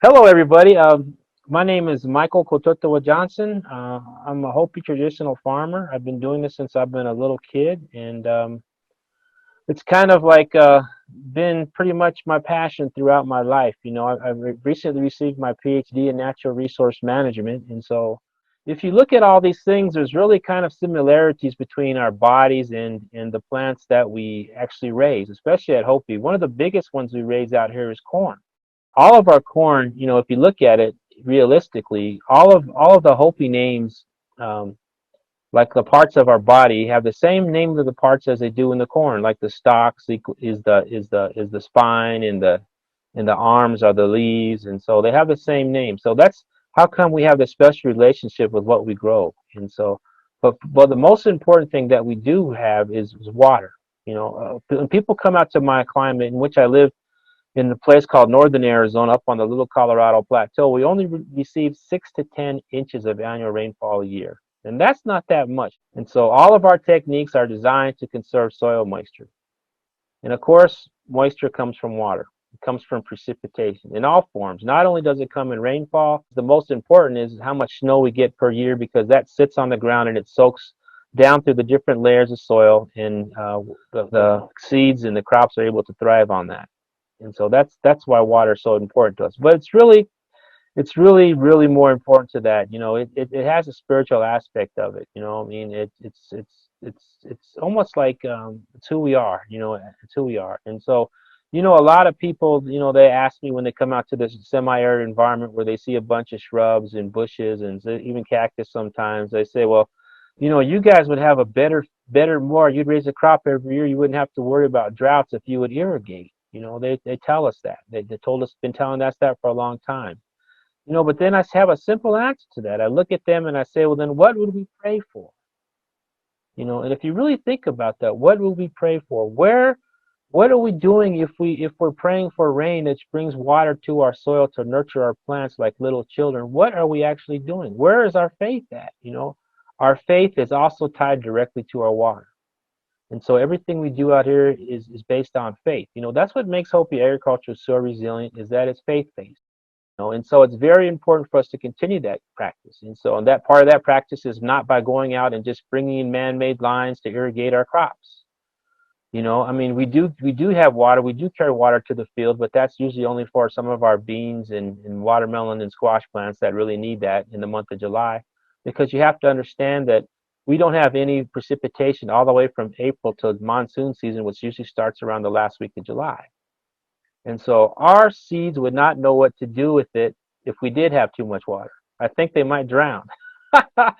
Hello, everybody. My name is Michael Kotutwa Johnson. I'm a Hopi traditional farmer. I've been doing this since I've been a little kid, and it's kind of like been pretty much my passion throughout my life. I've recently received my PhD in natural resource management, and so if you look at all these things, there's really kind of similarities between our bodies and the plants that we actually raise, especially at Hopi. One of the biggest ones we raise out here is corn. All of our corn, if you look at it realistically, all of the Hopi names, um, like the parts of our body, have the same name of the parts as they do in the corn. Like the stalks is the spine, and the arms are the leaves, and so they have the same name. So that's how come we have this special relationship with what we grow. And so, but the most important thing that we do have is water. When people come out to my climate in which I live in the place called Northern Arizona, up on the Little Colorado Plateau, we only receive 6 to 10 inches of annual rainfall a year. And that's not that much. And so all of our techniques are designed to conserve soil moisture. And of course, moisture comes from water. It comes from precipitation in all forms. Not only does it come in rainfall, the most important is how much snow we get per year, because that sits on the ground and it soaks down through the different layers of soil, and the seeds and the crops are able to thrive on that. And so that's why water is so important to us. But it's really really more important to that. It has a spiritual aspect of it. I mean, it's almost like it's who we are. It's who we are. And so, a lot of people, they ask me when they come out to this semi-arid environment where they see a bunch of shrubs and bushes and even cactus sometimes. They say, well, you guys would have a better more. You'd raise a crop every year. You wouldn't have to worry about droughts if you would irrigate. They tell us that. They told us, been telling us that for a long time. But then I have a simple answer to that. I look at them and I say, well, then what would we pray for? And if you really think about that, what would we pray for? What are we doing if we're praying for rain that brings water to our soil to nurture our plants like little children? What are we actually doing? Where is our faith at? Our faith is also tied directly to our water. And so everything we do out here is based on faith. That's what makes Hopi agriculture so resilient, is that it's faith-based. And so it's very important for us to continue that practice. And that part of that practice is not by going out and just bringing in man-made lines to irrigate our crops. I mean, we do have water. We do carry water to the field, but that's usually only for some of our beans and watermelon and squash plants that really need that in the month of July, because you have to understand that we don't have any precipitation all the way from April to monsoon season, which usually starts around the last week of July. And so our seeds would not know what to do with it if we did have too much water. I think they might drown. So,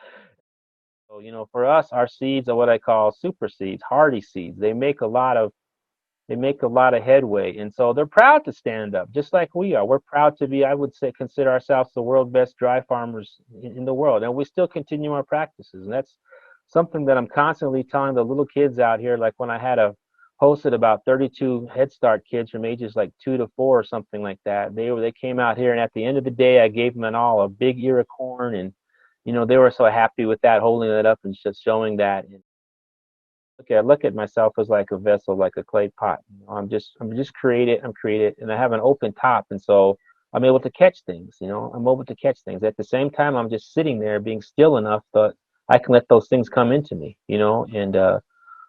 for us, our seeds are what I call super seeds, hardy seeds. They make a lot of headway, and so they're proud to stand up, just like we are. We're proud to be, I would say, consider ourselves the world's best dry farmers in the world, and we still continue our practices. And that's something that I'm constantly telling the little kids out here. Like when I had hosted about 32 Head Start kids from ages like 2 to 4 or something like that. They came out here, and at the end of the day, I gave them a big ear of corn, and they were so happy with that, holding it up and just showing that. And I look at myself as like a vessel, like a clay pot. I'm just created. I'm created, and I have an open top, and so I'm able to catch things. I'm able to catch things. At the same time, I'm just sitting there, being still enough that I can let those things come into me. And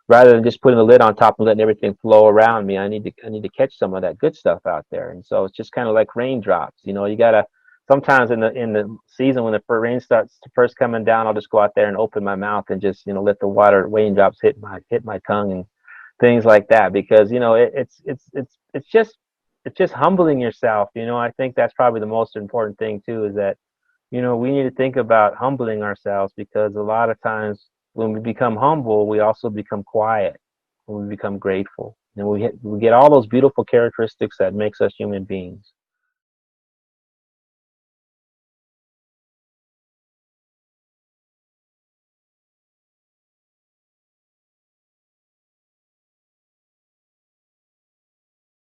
rather than just putting the lid on top and letting everything flow around me, I need to catch some of that good stuff out there. And so it's just kind of like raindrops. You gotta sometimes in the season when the rain starts to first coming down, I'll just go out there and open my mouth and just let the water raindrops hit my tongue and things like that, because it's just humbling yourself. I think that's probably the most important thing too, is that we need to think about humbling ourselves, because a lot of times when we become humble, we also become quiet, and we become grateful, and we get all those beautiful characteristics that makes us human beings.